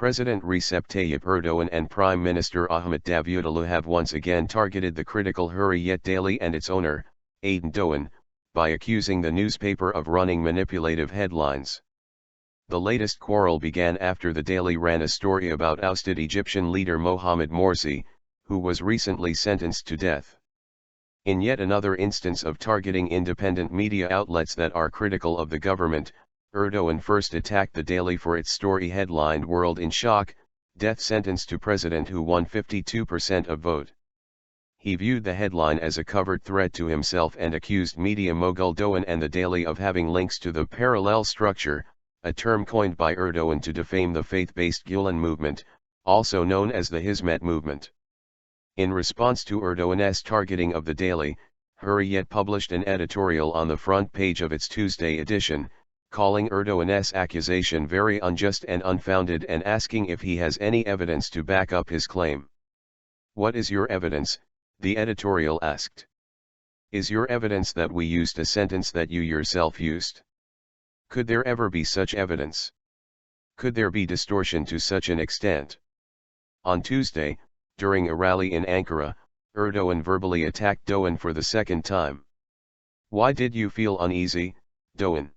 President Recep Tayyip Erdoğan and Prime Minister Ahmet Davutoğlu have once again targeted the critical Hürriyet daily and its owner, Aydın Doğan, by accusing the newspaper of running manipulative headlines. The latest quarrel began after the daily ran a story about ousted Egyptian leader Mohammed Morsi, who was recently sentenced to death. In yet another instance of targeting independent media outlets that are critical of the government, Erdoğan first attacked the daily for its story headlined "World in Shock, Death Sentence to President Who Won 52% of Vote." He viewed the headline as a covert threat to himself and accused media mogul Doğan and the daily of having links to the parallel structure, a term coined by Erdoğan to defame the faith-based Gülen movement, also known as the Hizmet movement. In response to Erdoğan's targeting of the daily, Hürriyet published an editorial on the front page of its Tuesday edition, calling Erdoğan's accusation very unjust and unfounded and asking if he has any evidence to back up his claim. "What is your evidence?" the editorial asked. "Is your evidence that we used a sentence that you yourself used? Could there ever be such evidence? Could there be distortion to such an extent?" On Tuesday, during a rally in Ankara, Erdoğan verbally attacked Doğan for the second time. "Why did you feel uneasy, Doğan?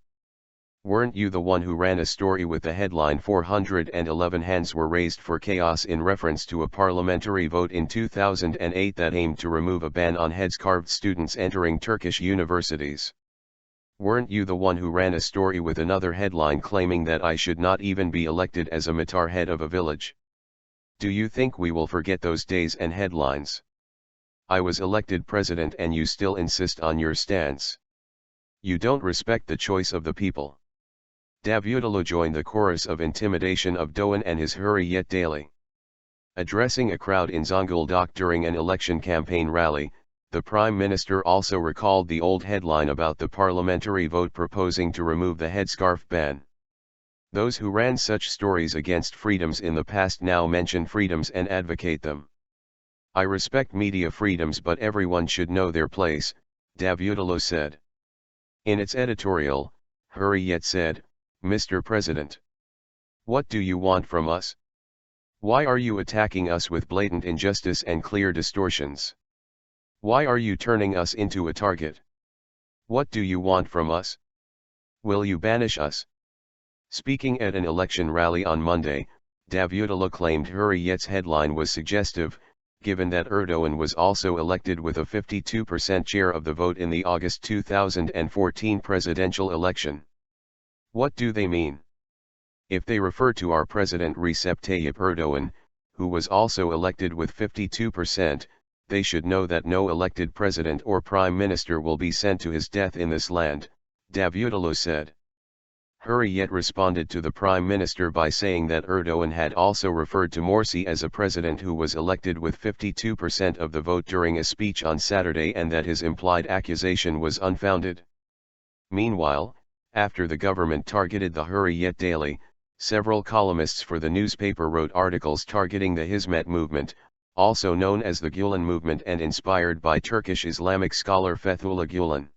Weren't you the one who ran a story with the headline 411 hands were raised for chaos in reference to a parliamentary vote in 2008 that aimed to remove a ban on heads-carved students entering Turkish universities? Weren't you the one who ran a story with another headline claiming that I should not even be elected as a Matar head of a village? Do you think we will forget those days and headlines? I was elected president and you still insist on your stance. You don't respect the choice of the people." Davutoğlu joined the chorus of intimidation of Doğan and his Hürriyet daily. Addressing a crowd in Zonguldak during an election campaign rally, the Prime Minister also recalled the old headline about the parliamentary vote proposing to remove the headscarf ban. "Those who ran such stories against freedoms in the past now mention freedoms and advocate them. I respect media freedoms, but everyone should know their place," Davutoğlu said. In its editorial, Hürriyet said, "Mr. President, what do you want from us? Why are you attacking us with blatant injustice and clear distortions? Why are you turning us into a target? What do you want from us? Will you banish us?" Speaking at an election rally on Monday, Davutoğlu claimed Hürriyet's headline was suggestive, given that Erdoğan was also elected with a 52% share of the vote in the August 2014 presidential election. What do they mean? If they refer to our President Recep Tayyip Erdoğan, who was also elected with 52%, they should know that no elected president or prime minister will be sent to his death in this land, Davutoğlu said. Hürriyet responded to the prime minister by saying that Erdoğan had also referred to Morsi as a president who was elected with 52% of the vote during a speech on Saturday and that his implied accusation was unfounded. Meanwhile, after the government targeted the Hürriyet daily, several columnists for the newspaper wrote articles targeting the Hizmet movement, also known as the Gülen movement and inspired by Turkish Islamic scholar Fethullah Gülen.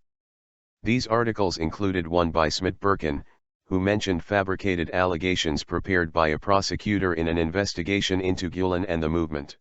These articles included one by Smit Birkin, who mentioned fabricated allegations prepared by a prosecutor in an investigation into Gülen and the movement.